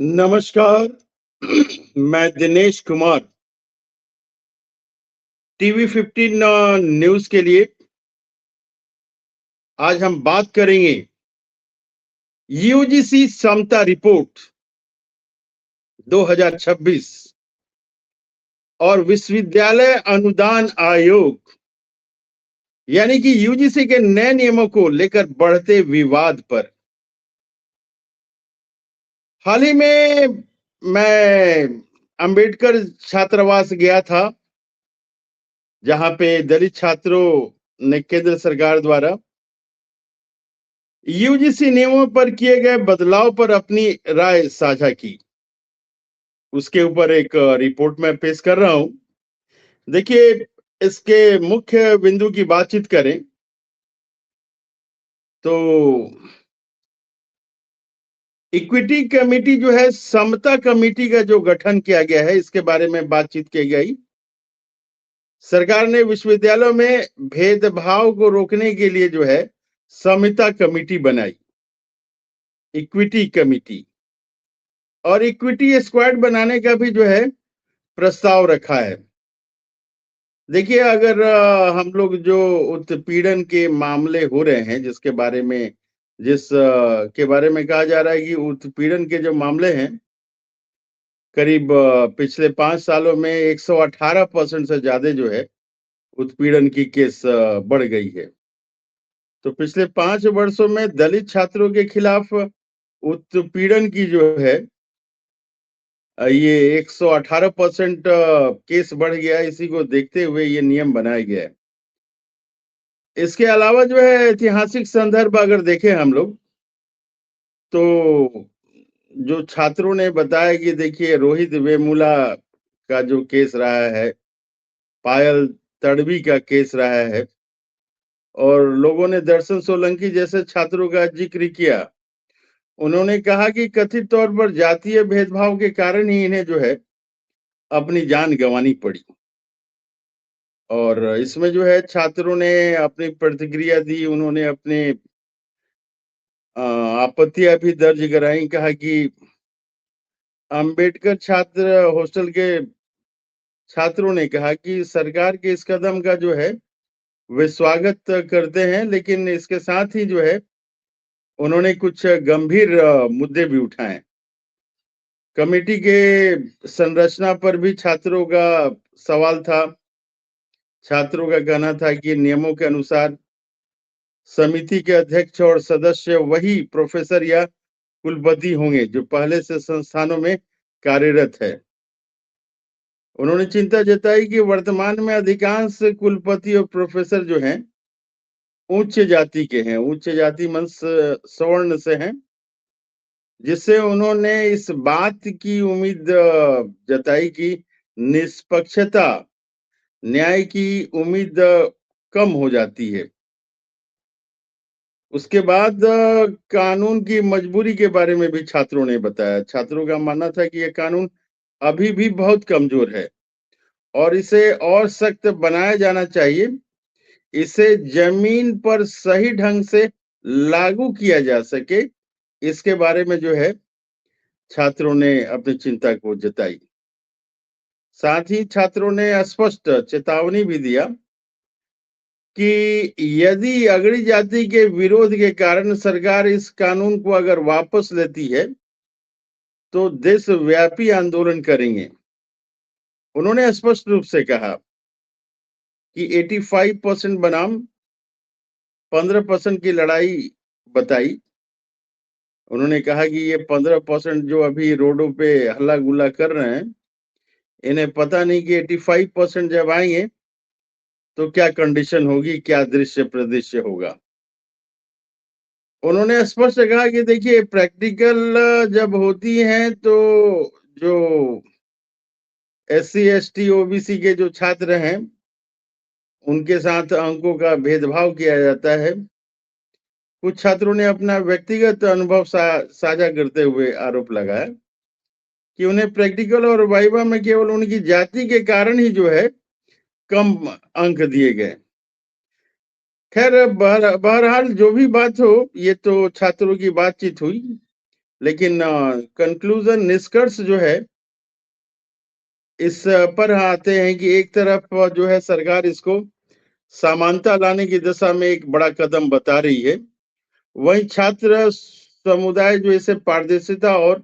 नमस्कार। मैं Dinesh Kumar TV 15 news के लिए आज हम बात करेंगे यूजीसी समता रिपोर्ट 2026 और विश्वविद्यालय अनुदान आयोग यानी कि यूजीसी के नए नियमों को लेकर बढ़ते विवाद पर। हाल ही में मैं अंबेडकर छात्रावास गया था, जहां पे दलित छात्रों ने केंद्र सरकार द्वारा यूजीसी नियमों पर किए गए बदलाव पर अपनी राय साझा की। उसके ऊपर एक रिपोर्ट मैं पेश कर रहा हूं। देखिए, इसके मुख्य बिंदु की बातचीत करें तो इक्विटी कमेटी जो है, समता कमेटी का जो गठन किया गया है, इसके बारे में बातचीत की गई। सरकार ने विश्वविद्यालयों में भेदभाव को रोकने के लिए जो है समता कमेटी बनाई, इक्विटी कमेटी, और इक्विटी स्क्वाड बनाने का भी जो है प्रस्ताव रखा है। देखिए, अगर हम लोग जो उत्पीड़न के मामले हो रहे हैं, के बारे में कहा जा रहा है कि उत्पीड़न के जो मामले हैं, करीब पिछले 5 सालों में 118% से ज़्यादा जो है उत्पीड़न की केस बढ़ गई है। तो पिछले 5 वर्षों में दलित छात्रों के खिलाफ उत्पीड़न की जो है ये 118% केस बढ़ गया है। इसी को देखते हुए ये नियम बनाया गया है। इसके अलावा जो है ऐतिहासिक संदर्भ अगर देखें हम लोग, तो जो छात्रों ने बताया कि देखिए, रोहित वेमुला का जो केस रहा है, पायल तडवी का केस रहा है, और लोगों ने दर्शन सोलंकी जैसे छात्रों का जिक्र किया। उन्होंने कहा कि कथित तौर पर जातीय भेदभाव के कारण ही इन्हें जो है अपनी जान गंवानी पड़ी। और इसमें जो है छात्रों ने अपनी प्रतिक्रिया दी, उन्होंने अपने आपत्तियां भी दर्ज कराई। कहा कि अंबेडकर छात्र हॉस्टल के छात्रों ने कहा कि सरकार के इस कदम का जो है वे स्वागत करते हैं, लेकिन इसके साथ ही जो है उन्होंने कुछ गंभीर मुद्दे भी उठाए। कमेटी के संरचना पर भी छात्रों का सवाल था। छात्रों का कहना था कि नियमों के अनुसार समिति के अध्यक्ष और सदस्य वही प्रोफेसर या कुलपति होंगे जो पहले से संस्थानों में कार्यरत है। उन्होंने चिंता जताई कि वर्तमान में अधिकांश कुलपति और प्रोफेसर जो हैं उच्च जाति के हैं, उच्च जाति मन सवर्ण से हैं, जिससे उन्होंने इस बात की उम्मीद जताई कि निष्पक्षता, न्याय की उम्मीद कम हो जाती है। उसके बाद कानून की मजबूरी के बारे में भी छात्रों ने बताया। छात्रों का मानना था कि यह कानून अभी भी बहुत कमजोर है और इसे और सख्त बनाया जाना चाहिए। इसे जमीन पर सही ढंग से लागू किया जा सके, इसके बारे में जो है छात्रों ने अपनी चिंता को जताई। साथ ही छात्रों ने स्पष्ट चेतावनी भी दिया कि यदि अगड़ी जाति के विरोध के कारण सरकार इस कानून को अगर वापस लेती है, तो देशव्यापी आंदोलन करेंगे। उन्होंने स्पष्ट रूप से कहा कि 85% बनाम 15% की लड़ाई बताई। उन्होंने कहा कि ये 15% जो अभी रोडों पे हल्ला गुल्ला कर रहे हैं, इन्हें पता नहीं कि 85% जब आएंगे तो क्या कंडीशन होगी, क्या दृश्य प्रदृश्य होगा। उन्होंने स्पष्ट कहा कि देखिए, प्रैक्टिकल जब होती हैं तो जो एससी एसटी ओबीसी के जो छात्र हैं, उनके साथ अंकों का भेदभाव किया जाता है। कुछ छात्रों ने अपना व्यक्तिगत अनुभव साझा करते हुए आरोप लगाया कि उन्हें प्रैक्टिकल और वाइवा में केवल उनकी जाति के कारण ही जो है कम अंक दिए गए। खैर, बहरहाल जो भी बात हो, ये तो छात्रों की बातचीत हुई। लेकिन कंक्लूजन निष्कर्ष जो है इस पर आते हैं कि एक तरफ जो है सरकार इसको समानता लाने की दिशा में एक बड़ा कदम बता रही है, वहीं छात्र समुदाय जो इसे पारदर्शिता और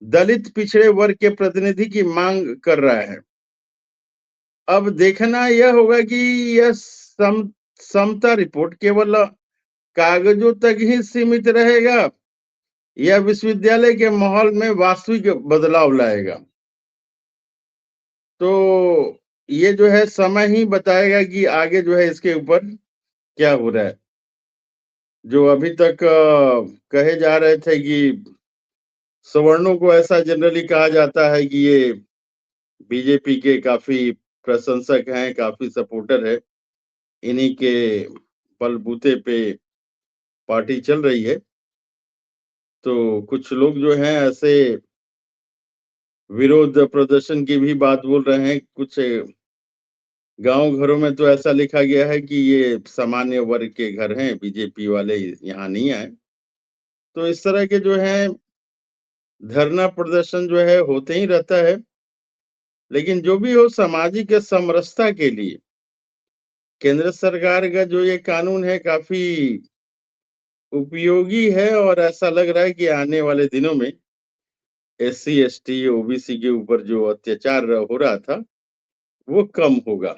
दलित पिछड़े वर्ग के प्रतिनिधि की मांग कर रहा है। अब देखना यह होगा कि यह समता रिपोर्ट केवल कागजों तक ही सीमित रहेगा या विश्वविद्यालय के माहौल में वास्तविक बदलाव लाएगा। तो ये जो है समय ही बताएगा कि आगे जो है इसके ऊपर क्या हो रहा है। जो अभी तक कहे जा रहे थे कि सवर्णों को ऐसा जनरली कहा जाता है कि ये बीजेपी के काफी प्रशंसक हैं, काफी सपोर्टर है, इन्हीं के बलबूते पे पार्टी चल रही है। तो कुछ लोग जो हैं ऐसे विरोध प्रदर्शन की भी बात बोल रहे हैं। कुछ गांव घरों में तो ऐसा लिखा गया है कि ये सामान्य वर्ग के घर हैं, बीजेपी वाले यहाँ नहीं आए। तो इस तरह के जो है धरना प्रदर्शन जो है होते ही रहता है। लेकिन जो भी हो सामाजिक समरसता के लिए केंद्र सरकार का जो ये कानून है काफी उपयोगी है और ऐसा लग रहा है कि आने वाले दिनों में एससी, एसटी, ओबीसी के ऊपर जो अत्याचार हो रहा था वो कम होगा।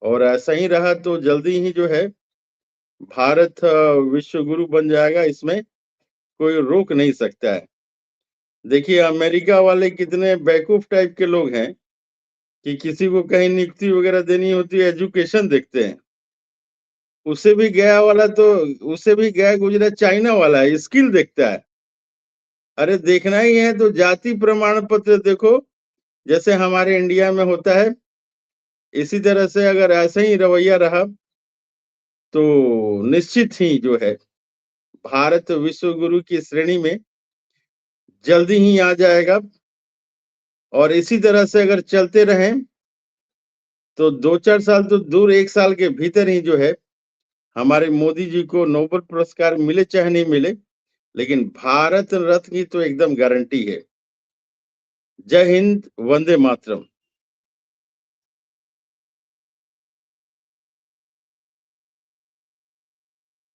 और ऐसा ही रहा तो जल्दी ही जो है भारत विश्व गुरु बन जाएगा, इसमें कोई रोक नहीं सकता है। देखिए अमेरिका वाले कितने बेवकूफ टाइप के लोग हैं कि किसी को कहीं नियुक्ति वगैरह देनी होती है एजुकेशन देखते हैं। उससे भी गया गुजरा चाइना वाला है, स्किल देखता है। अरे देखना ही है तो जाति प्रमाण पत्र देखो, जैसे हमारे इंडिया में होता है। इसी तरह से अगर ऐसे ही रवैया रहा तो निश्चित ही जो है भारत विश्व गुरु की श्रेणी में जल्दी ही आ जाएगा। और इसी तरह से अगर चलते रहें तो 2-4 साल तो दूर, 1 साल के भीतर ही जो है हमारे मोदी जी को नोबेल पुरस्कार मिले चाहे नहीं मिले, लेकिन भारत रत्न की तो एकदम गारंटी है। जय हिंद, वंदे मातरम।